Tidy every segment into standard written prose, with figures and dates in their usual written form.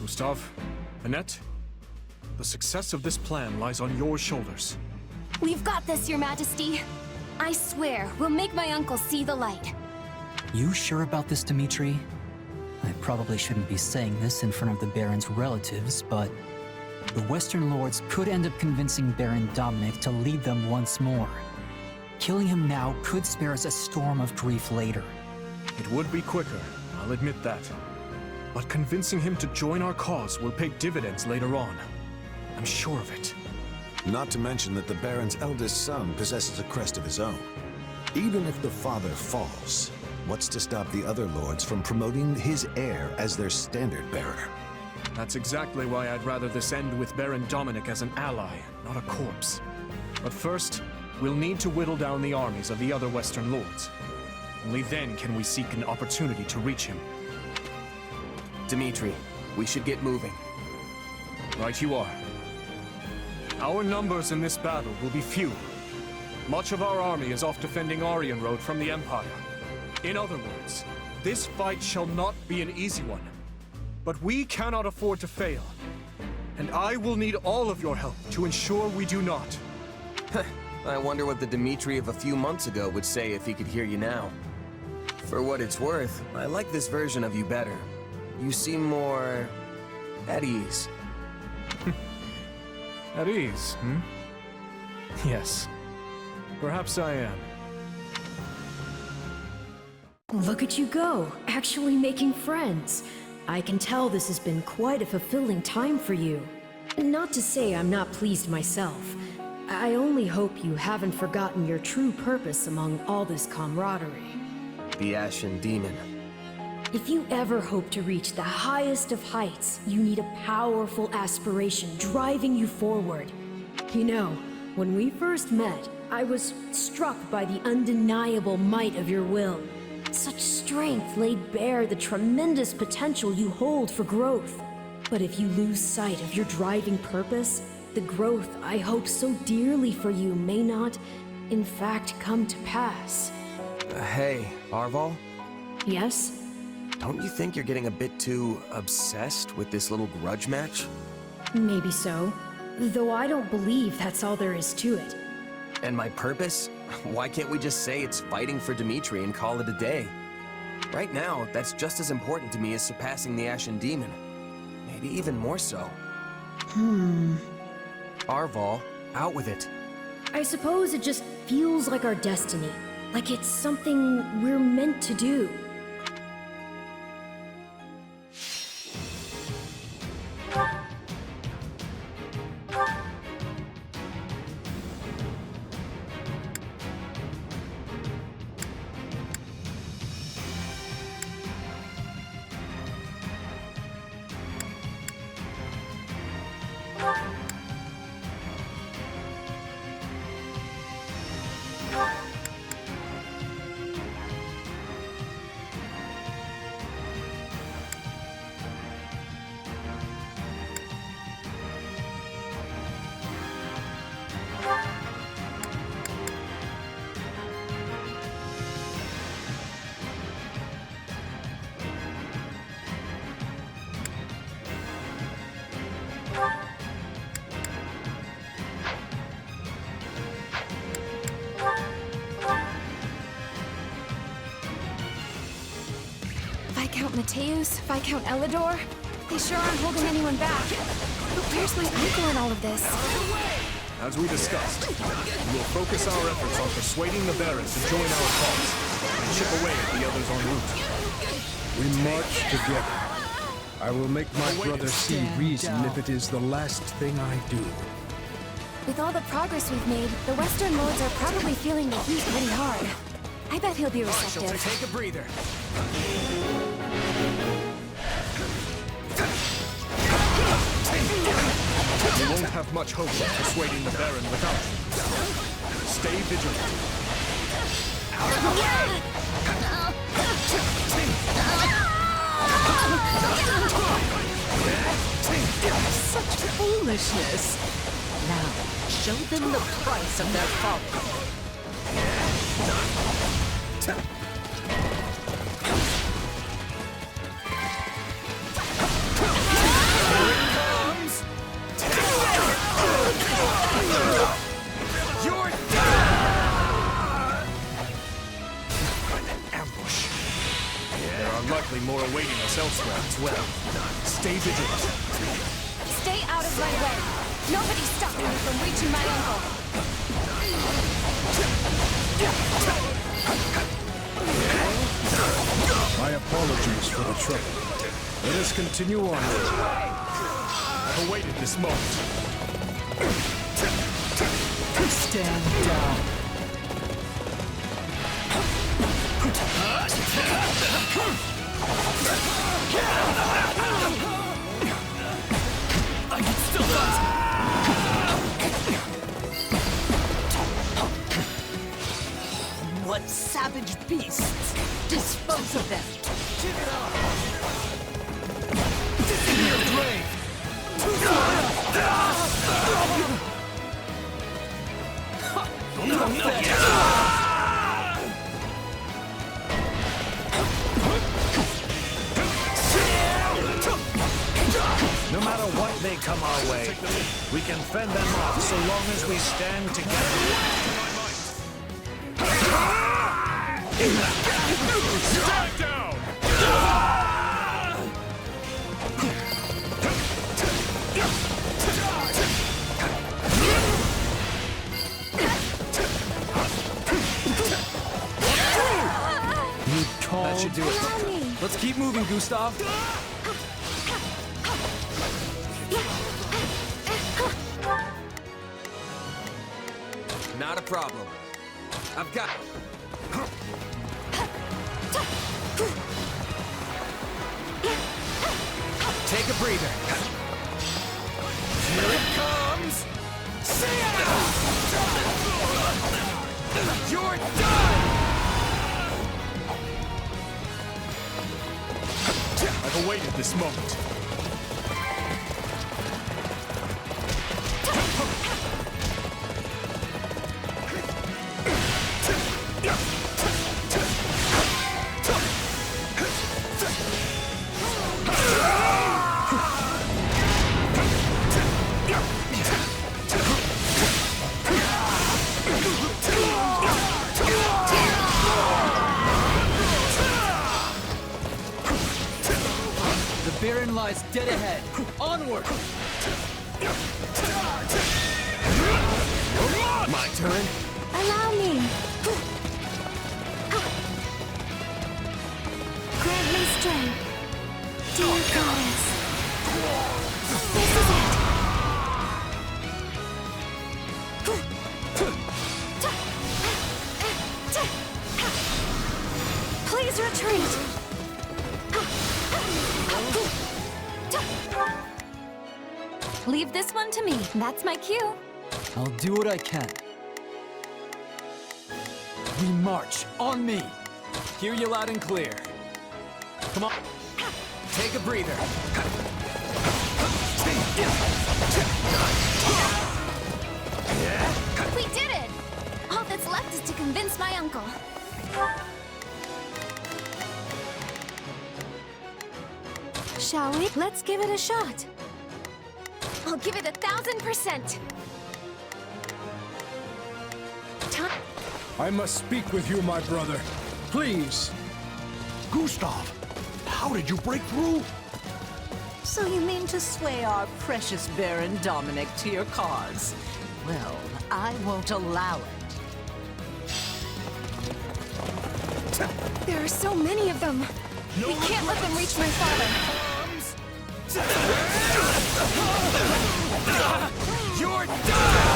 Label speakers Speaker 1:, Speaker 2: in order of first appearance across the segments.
Speaker 1: Gustav, Annette, the success of this plan lies on your shoulders.
Speaker 2: We've got this, Your Majesty. I swear, we'll make my uncle see the light.
Speaker 3: You sure about this, Dimitri? I probably shouldn't be saying this in front of the Baron's relatives, but the Western Lords could end up convincing Baron Dominic to lead them once more. Killing him now could spare us a storm of grief later.
Speaker 1: It would be quicker, I'll admit that. But convincing him to join our cause will pay dividends later on. I'm sure of it.
Speaker 4: Not to mention that the Baron's eldest son possesses a crest of his own. Even if the father falls, what's to stop the other lords from promoting his heir as their standard bearer?
Speaker 1: That's exactly why I'd rather this end with Baron Dominic as an ally, not a corpse. But first, we'll need to whittle down the armies of the other Western lords. Only then can we seek an opportunity to reach him.
Speaker 5: Dimitri, we should get moving.
Speaker 1: Right you are. Our numbers in this battle will be few. Much of our army is off defending Aryan Road from the Empire. In other words, this fight shall not be an easy one. But we cannot afford to fail. And I will need all of your help to ensure we do not.
Speaker 5: I wonder what the Dimitri of a few months ago would say if he could hear you now. For what it's worth, I like this version of you better. You seem more... at ease.
Speaker 1: At ease, hmm? Yes. Perhaps I am.
Speaker 6: Look at you go, actually making friends. I can tell this has been quite a fulfilling time for you. Not to say I'm not pleased myself. I only hope you haven't forgotten your true purpose among all this camaraderie.
Speaker 5: The Ashen Demon.
Speaker 6: If you ever hope to reach the highest of heights, you need a powerful aspiration driving you forward. You know, when we first met, I was struck by the undeniable might of your will. Such strength laid bare the tremendous potential you hold for growth. But if you lose sight of your driving purpose, the growth I hope so dearly for you may not, in fact, come to pass.
Speaker 5: Hey, Arval?
Speaker 6: Yes?
Speaker 5: Don't you think you're getting a bit too obsessed with this little grudge match?
Speaker 6: Maybe so. Though I don't believe that's all there is to it.
Speaker 5: And my purpose? Why can't we just say it's fighting for Dimitri and call it a day? Right now, that's just as important to me as surpassing the Ashen Demon. Maybe even more so. Arval, out with it.
Speaker 6: I suppose it just feels like our destiny. Like it's something we're meant to do.
Speaker 2: Viscount Mateus, Viscount Elidor, they sure aren't holding anyone back. But where's my uncle in all of this?
Speaker 1: As we discussed, we will focus our efforts on persuading the Baron to join our cause, and chip away at the others en route.
Speaker 7: We march together. I will make my brother see reason if it is the last thing I do.
Speaker 2: With all the progress we've made, the Western Lords are probably feeling the heat pretty hard. I bet he'll be receptive.
Speaker 5: Take a breather.
Speaker 1: We won't have much hope of persuading the Baron without you. Stay vigilant.
Speaker 8: Such foolishness. Now, show them the price of their folly.
Speaker 1: more awaiting us elsewhere as well. Stay vigilant.
Speaker 2: Stay out of my way. Nobody's stopping me from reaching my uncle.
Speaker 7: My apologies for the trouble. Let us continue on.
Speaker 1: I've awaited this moment.
Speaker 3: Stand down.
Speaker 8: I can still fight! What savage beasts! Dispose of them!
Speaker 1: In your grave!
Speaker 9: No matter what may come our way, we can fend them off so long as we stand together.
Speaker 1: Strike down!
Speaker 3: You tall.
Speaker 5: That should do it. Let's keep moving, Gustav. Not a problem. I've got... Take a breather. Here it comes! You're done!
Speaker 1: I've awaited this moment.
Speaker 3: The Baron lies dead ahead. Onward!
Speaker 5: My turn?
Speaker 2: Allow me. Grant me strength, dear goddess. This is it. Please retreat. Leave this one to me. That's my cue.
Speaker 3: I'll do what I can. We march. On me.
Speaker 5: Hear you loud and clear. Come on. Take a breather.
Speaker 2: We did it! All that's left is to convince my uncle. Shall we? Let's give it a shot. I'll give it 1,000%.
Speaker 7: I must speak with you, my brother. Please.
Speaker 9: Gustav, how did you break through?
Speaker 8: So you mean to sway our precious Baron Dominic to your cause? Well, I won't allow it.
Speaker 2: There are so many of them. We can't let them reach my father.
Speaker 5: You're done!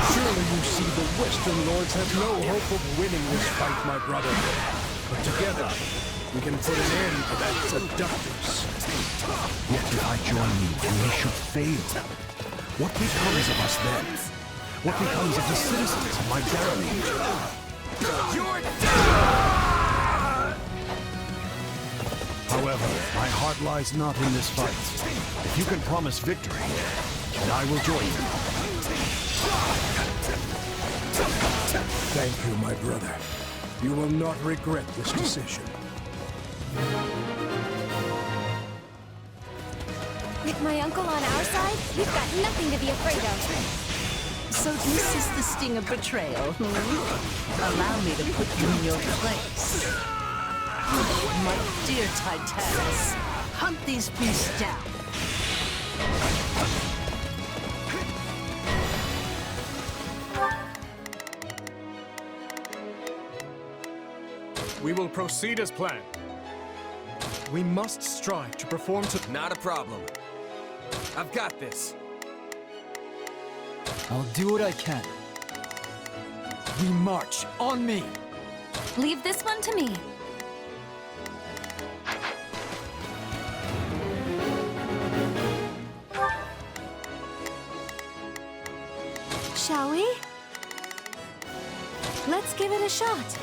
Speaker 7: Surely you see the Western Lords have no hope of winning this fight, my brother. But together, we can put an end to that seductress.
Speaker 9: Yet if I join you, we should fail. What becomes of us then? What becomes of the citizens of my barony?
Speaker 5: You're done!
Speaker 9: However, my heart lies not in this fight. If you can promise victory, then I will join you.
Speaker 7: Thank you, my brother. You will not regret this decision.
Speaker 2: The With my uncle on our side, we've got nothing to be afraid of.
Speaker 8: So this is the sting of betrayal, Allow me to put you in your place. My dear Titans, hunt these beasts down.
Speaker 1: We will proceed as planned. We must strive to perform to...
Speaker 5: Not a problem. I've got this.
Speaker 3: I'll do what I can. We march. On me!
Speaker 2: Leave this one to me. Shall we? Let's give it a shot.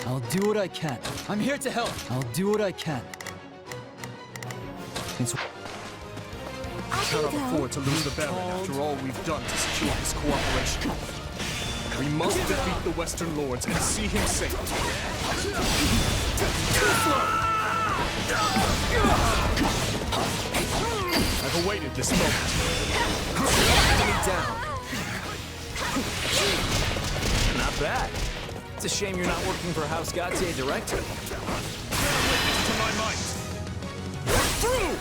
Speaker 3: I'll do what I can. I'm here to help. I'll do what I can. It's...
Speaker 2: I
Speaker 1: cannot
Speaker 2: can go.
Speaker 1: afford to lose the Baron after all we've done to secure his cooperation. We must defeat the Western Lords and see him safe. I've awaited this moment.
Speaker 5: Enemy down.
Speaker 10: Not bad. It's a shame you're not working for House Gautier directly.
Speaker 1: Witness to my might. Through!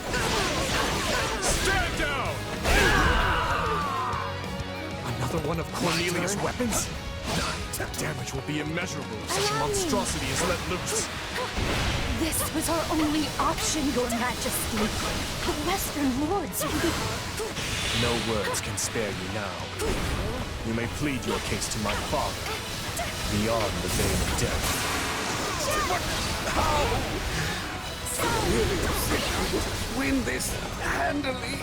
Speaker 1: Stand down! Another one of Cornelia's weapons? The damage will be immeasurable if such a monstrosity is let loose.
Speaker 2: This was our only option, Your Majesty. The Western Lords.
Speaker 1: No words can spare you now. You may plead your case to my father, beyond the veil of death.
Speaker 9: Win this handily.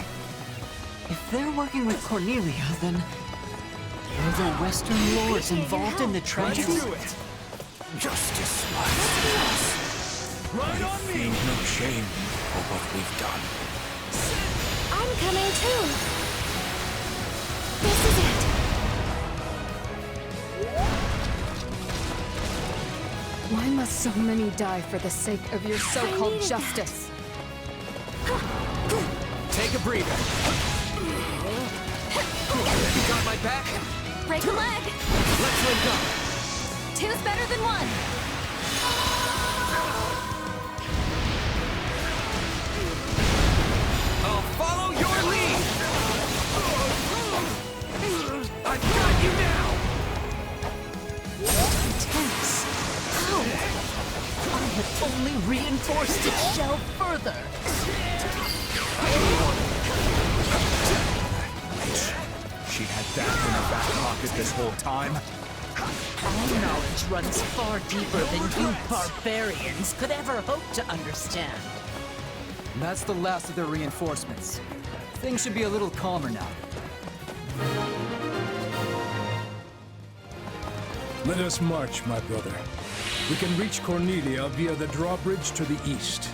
Speaker 8: If they're working with Cornelia, then are the Western Lords involved in the tragedy?
Speaker 9: Justice lies.
Speaker 1: Right on me!
Speaker 9: No shame for what we've done.
Speaker 2: I'm coming too. This is it. Why must so many die for the sake of your so-called justice?
Speaker 5: Take a breather. You got my back?
Speaker 2: Break a leg.
Speaker 5: Let's link up.
Speaker 2: Two's better than one.
Speaker 5: I'll follow your lead. I've got you now.
Speaker 8: Intense. How? I have only reinforced its shell further.
Speaker 1: She had that in her back pocket this whole time.
Speaker 8: My knowledge runs far deeper than you barbarians could ever hope to understand.
Speaker 3: And that's the last of their reinforcements. Things should be a little calmer now.
Speaker 7: Let us march, my brother. We can reach Cornelia via the drawbridge to the east.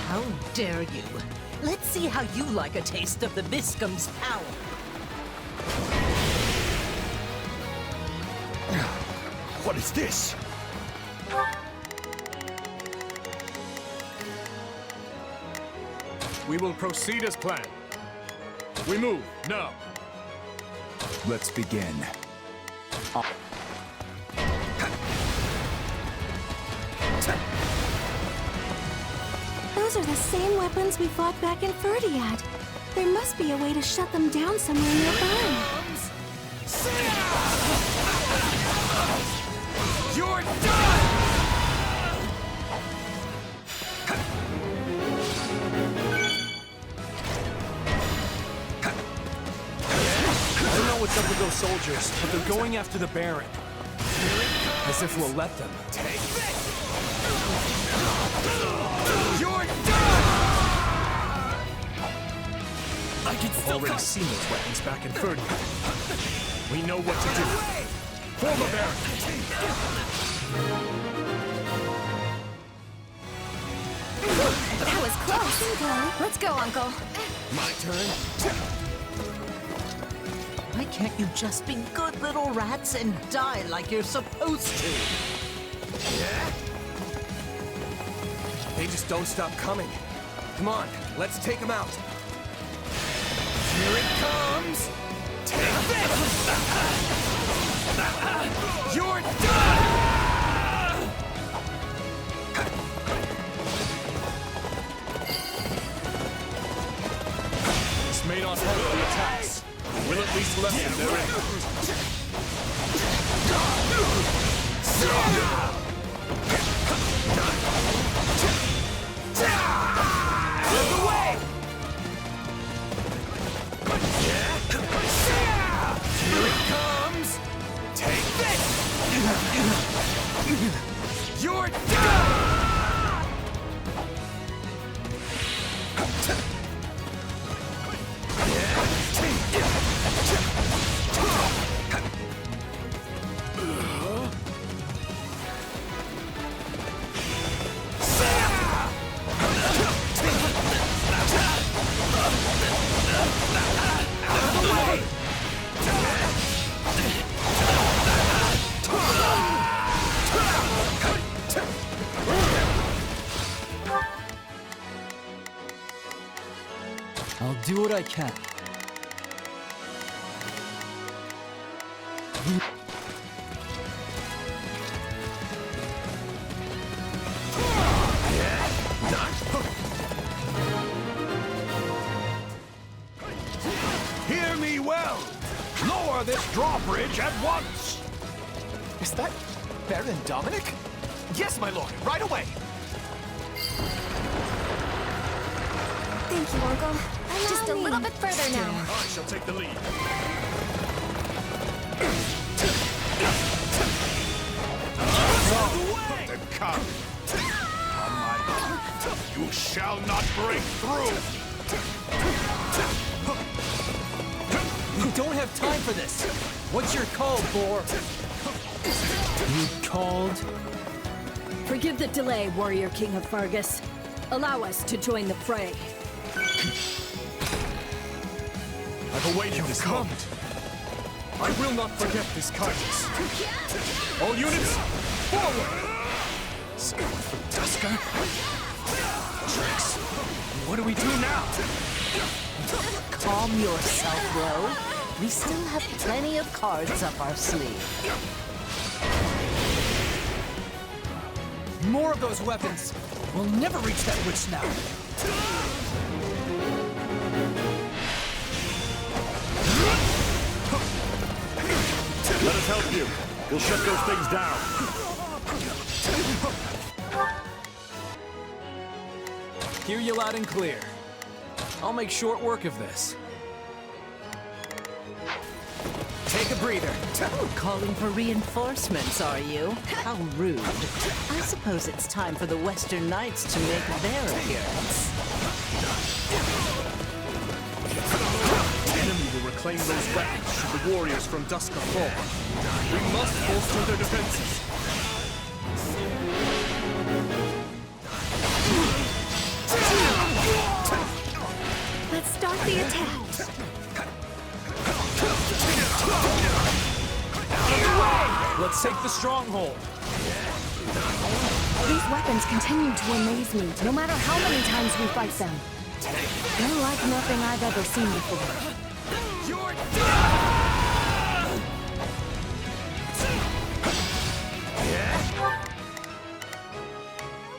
Speaker 8: How dare you? Let's see how you like a taste of the Viscum's power.
Speaker 9: What is this?
Speaker 1: We will proceed as planned. We move, now.
Speaker 10: Let's begin.
Speaker 2: Those are the same weapons we fought back in Ferdiad. There must be a way to shut them down somewhere nearby.
Speaker 5: You're done!
Speaker 10: I don't know what's up with those soldiers, but they're going after the Baron. As if we'll let them.
Speaker 5: Take this! You're done!
Speaker 1: I can still already seen those weapons back in Ferdiad. We know what to do. Form a barricade.
Speaker 2: was close. Let's go, Uncle.
Speaker 5: My turn?
Speaker 8: Why can't you just be good little rats and die like you're supposed to?
Speaker 5: They just don't stop coming. Come on, let's take them out. Here it comes! Take this! You're done!
Speaker 1: This may not halt the attacks. It will at least lessen their impact.
Speaker 5: Here it comes! Take this! You're done!
Speaker 3: I'll do what I can.
Speaker 9: Hear me well! Lower this drawbridge at once!
Speaker 10: Is that Baron Dominic? Yes, my lord, right away!
Speaker 2: Thank you, Uncle. Just a little bit further now.
Speaker 1: I shall take the lead.
Speaker 9: The come! On my life, you shall not break through!
Speaker 10: We don't have time for this! What's your call, Boar?
Speaker 3: You called?
Speaker 6: Forgive the delay, Warrior King of Fargus. Allow us to join the fray.
Speaker 1: I've awaited this moment. I will not forget this kindness. All units, forward!
Speaker 10: Tusker? Trix, what do we do now?
Speaker 8: Calm yourself, Ro. We still have plenty of cards up our sleeve.
Speaker 10: More of those weapons! We'll never reach that witch now!
Speaker 9: Let us help you. We'll shut those things down.
Speaker 10: Hear you loud and clear. I'll make short work of this.
Speaker 5: Take a breather.
Speaker 8: Calling for reinforcements, are you? How rude. I suppose it's time for the Western Knights to make their appearance.
Speaker 1: The enemy will reclaim those weapons should the warriors from Duska fall. We must bolster their defenses.
Speaker 2: Let's start the attack.
Speaker 10: Let's take the stronghold.
Speaker 2: These weapons continue to amaze me, no matter how many times we fight them. They're like nothing I've ever seen before.
Speaker 5: You're done!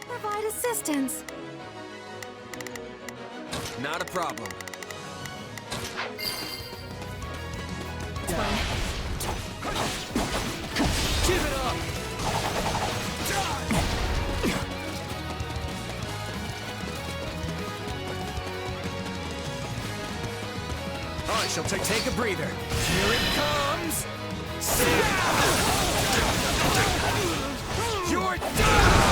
Speaker 2: Provide assistance.
Speaker 5: Not a problem.
Speaker 10: Give it up!
Speaker 5: I shall take a breather. Here it comes! You're done!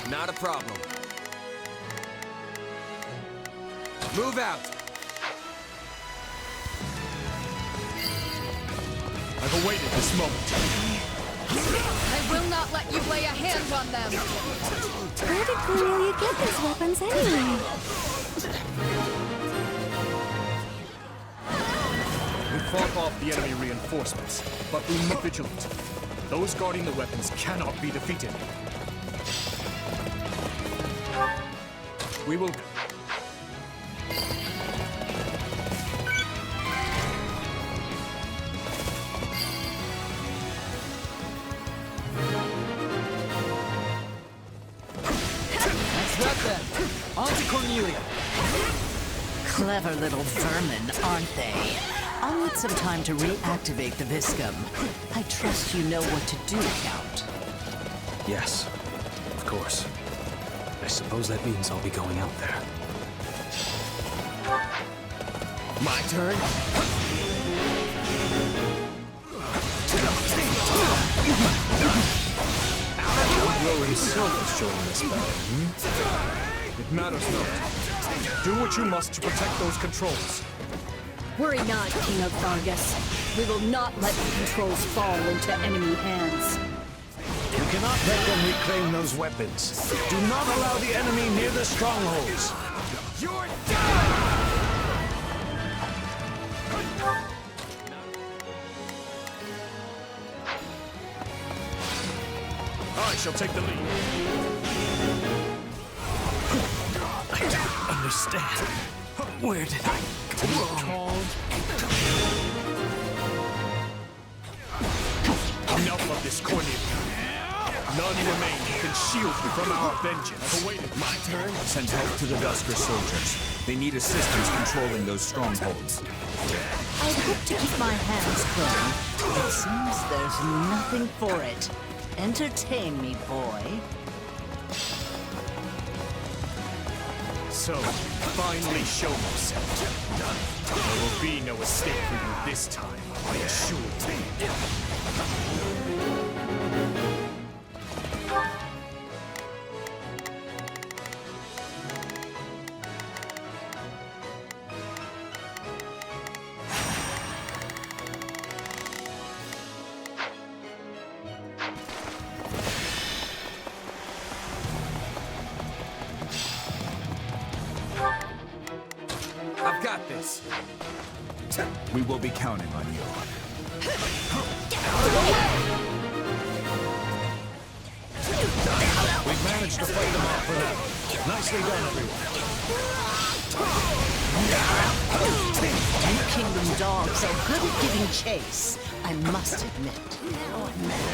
Speaker 5: Not a problem. Move out.
Speaker 1: I've awaited this moment.
Speaker 2: I will not let you lay a hand on them! Where did Cornelia get these weapons anyway?
Speaker 1: We fought off the enemy reinforcements, but we must be vigilant. Those guarding the weapons cannot be defeated. We will...
Speaker 3: That's that then. On to Cornelia.
Speaker 8: Clever little vermin, aren't they? I'll need some time to reactivate the Viscum. I trust you know what to do, Count.
Speaker 10: Yes, of course. I suppose that means I'll be going out there.
Speaker 5: My turn?
Speaker 1: Outlaw himself is joining this battle, It matters not. Do what you must to protect those controls.
Speaker 6: Worry not, King of Vargas. We will not let the controls fall into enemy hands.
Speaker 4: You cannot let them reclaim those weapons. Do not allow the enemy near the strongholds.
Speaker 1: You're done! I shall take the lead.
Speaker 10: I don't understand. Where did I go wrong?
Speaker 1: Enough of this, Cornelia. None remain who can shield you from our vengeance. I've awaited my turn.
Speaker 11: Send help to the Dusker soldiers. They need assistance controlling those strongholds.
Speaker 8: I'd hope to keep my hands clean. It seems there's nothing for it. Entertain me, boy.
Speaker 1: So, finally show yourself. There will be no escape for you this time, I assure you. I've got this.
Speaker 11: We will be counting on you.
Speaker 4: We've managed to fight them off for now. Nicely done, everyone.
Speaker 8: You Kingdom dogs are good at giving chase, I must admit.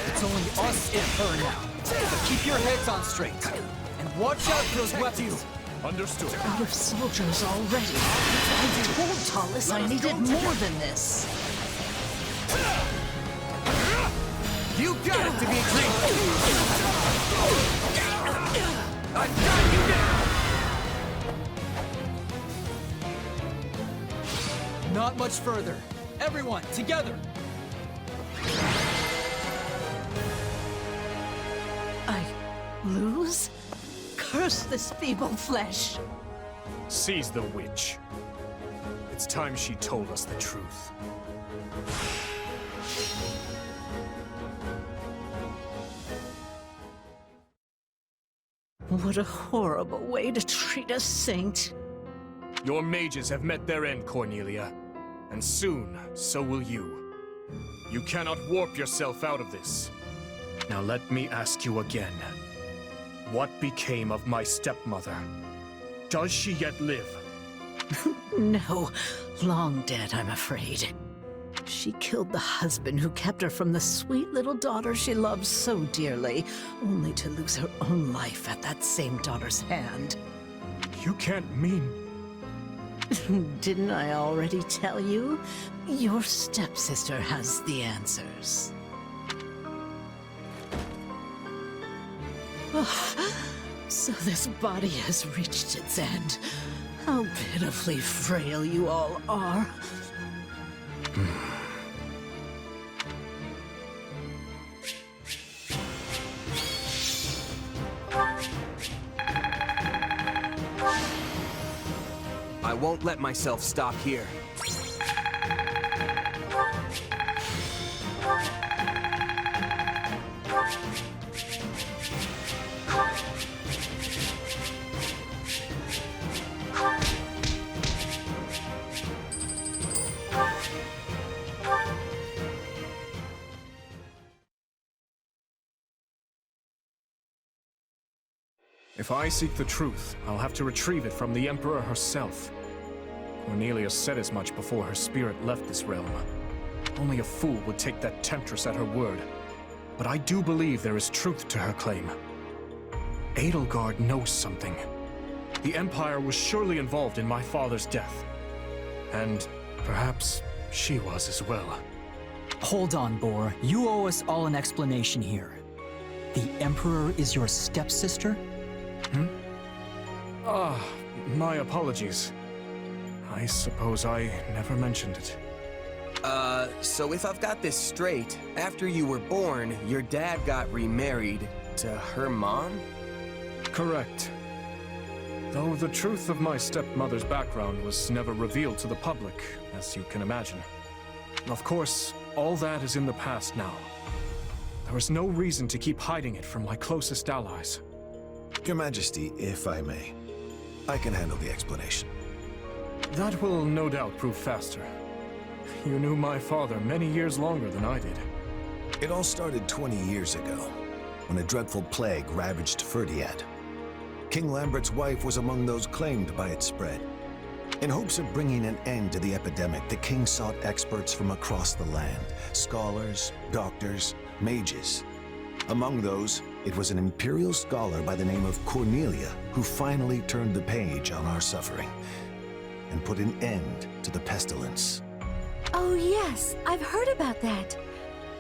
Speaker 3: It's only us and her now. But keep your heads on straight. And watch out for those weapons.
Speaker 1: Understood.
Speaker 8: Out of soldiers already. I told Tallis I needed more than this.
Speaker 1: You got it, Dimitri! I've got you now!
Speaker 3: Not much further. Everyone, together.
Speaker 8: I lose? Curse this feeble flesh.
Speaker 1: Seize the witch. It's time she told us the truth.
Speaker 8: What a horrible way to treat a saint.
Speaker 1: Your mages have met their end, Cornelia. And soon, so will you. You cannot warp yourself out of this. Now let me ask you again. What became of my stepmother? Does she yet live?
Speaker 8: No, long dead, I'm afraid. She killed the husband who kept her from the sweet little daughter she loved so dearly, only to lose her own life at that same daughter's hand.
Speaker 1: You can't mean...
Speaker 8: Didn't I already tell you? Your stepsister has the answers. So this body has reached its end. How pitifully frail you all are.
Speaker 5: I won't let myself stop here.
Speaker 1: If I seek the truth, I'll have to retrieve it from the Emperor herself. Cornelia said as much before her spirit left this realm. Only a fool would take that temptress at her word. But I do believe there is truth to her claim. Edelgard knows something. The Empire was surely involved in my father's death. And perhaps she was as well.
Speaker 3: Hold on, Boar. You owe us all an explanation here. The Emperor is your stepsister?
Speaker 1: My apologies. I suppose I never mentioned it.
Speaker 5: So if I've got this straight, after you were born, your dad got remarried to her mom?
Speaker 1: Correct. Though the truth of my stepmother's background was never revealed to the public, as you can imagine. Of course, all that is in the past now. There is no reason to keep hiding it from my closest allies.
Speaker 4: Your Majesty, if I may, I can handle the explanation.
Speaker 1: That will no doubt prove faster. You knew my father many years longer than I did.
Speaker 4: It all started 20 years ago, when a dreadful plague ravaged Ferdiad. King Lambert's wife was among those claimed by its spread. In hopes of bringing an end to the epidemic, the king sought experts from across the land, scholars, doctors, mages. Among those, it was an imperial scholar by the name of Cornelia who finally turned the page on our suffering and put an end to the pestilence.
Speaker 2: Oh yes, I've heard about that.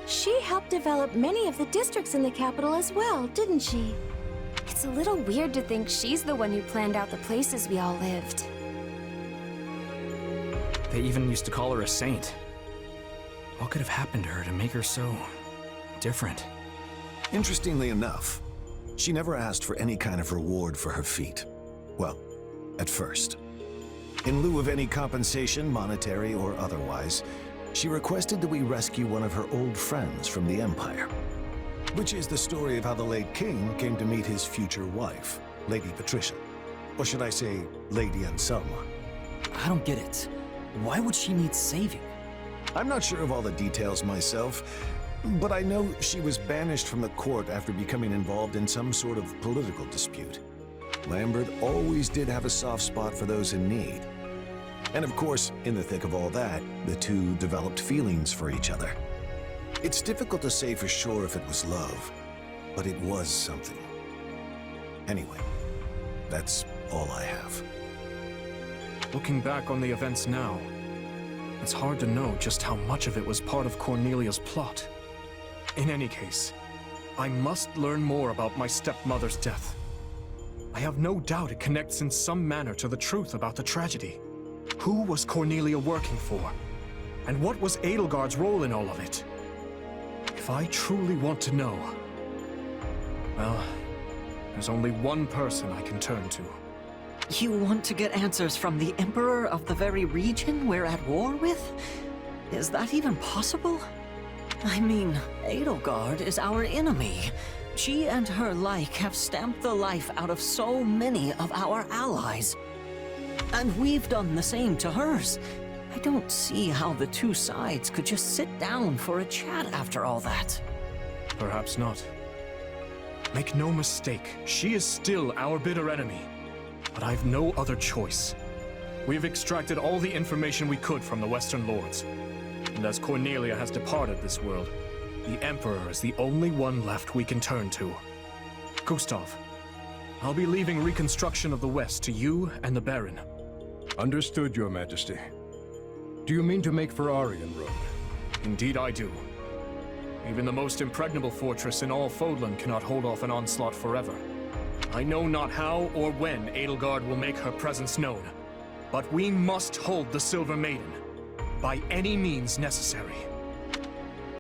Speaker 2: She helped develop many of the districts in the capital as well, didn't she? It's a little weird to think she's the one who planned out the places we all lived.
Speaker 11: They even used to call her a saint. What could have happened to her to make her so different?
Speaker 4: Interestingly enough, she never asked for any kind of reward for her feat. Well, at first. In lieu of any compensation, monetary or otherwise, she requested that we rescue one of her old friends from the Empire. Which is the story of how the late king came to meet his future wife, Lady Patricia. Or should I say, Lady Anselma.
Speaker 3: I don't get it. Why would she need saving?
Speaker 4: I'm not sure of all the details myself, but I know she was banished from the court after becoming involved in some sort of political dispute. Lambert always did have a soft spot for those in need. And of course, in the thick of all that, the two developed feelings for each other. It's difficult to say for sure if it was love, but it was something. Anyway, that's all I have.
Speaker 1: Looking back on the events now, it's hard to know just how much of it was part of Cornelia's plot. In any case, I must learn more about my stepmother's death. I have no doubt it connects in some manner to the truth about the tragedy. Who was Cornelia working for? And what was Edelgard's role in all of it? If I truly want to know, well, there's only one person I can turn to.
Speaker 8: You want to get answers from the Emperor of the very region we're at war with? Is that even possible? I mean, Edelgard is our enemy. She and her like have stamped the life out of so many of our allies. And we've done the same to hers. I don't see how the two sides could just sit down for a chat after all that.
Speaker 1: Perhaps not. Make no mistake, she is still our bitter enemy. But I've no other choice. We've extracted all the information we could from the Western Lords. And as Cornelia has departed this world, the Emperor is the only one left we can turn to. Gustav, I'll be leaving reconstruction of the West to you and the Baron.
Speaker 7: Understood, Your Majesty. Do you mean to make for Aryan Road?
Speaker 1: Indeed I do. Even the most impregnable fortress in all Fodlan cannot hold off an onslaught forever. I know not how or when Edelgard will make her presence known, but we must hold the Silver Maiden, by any means necessary.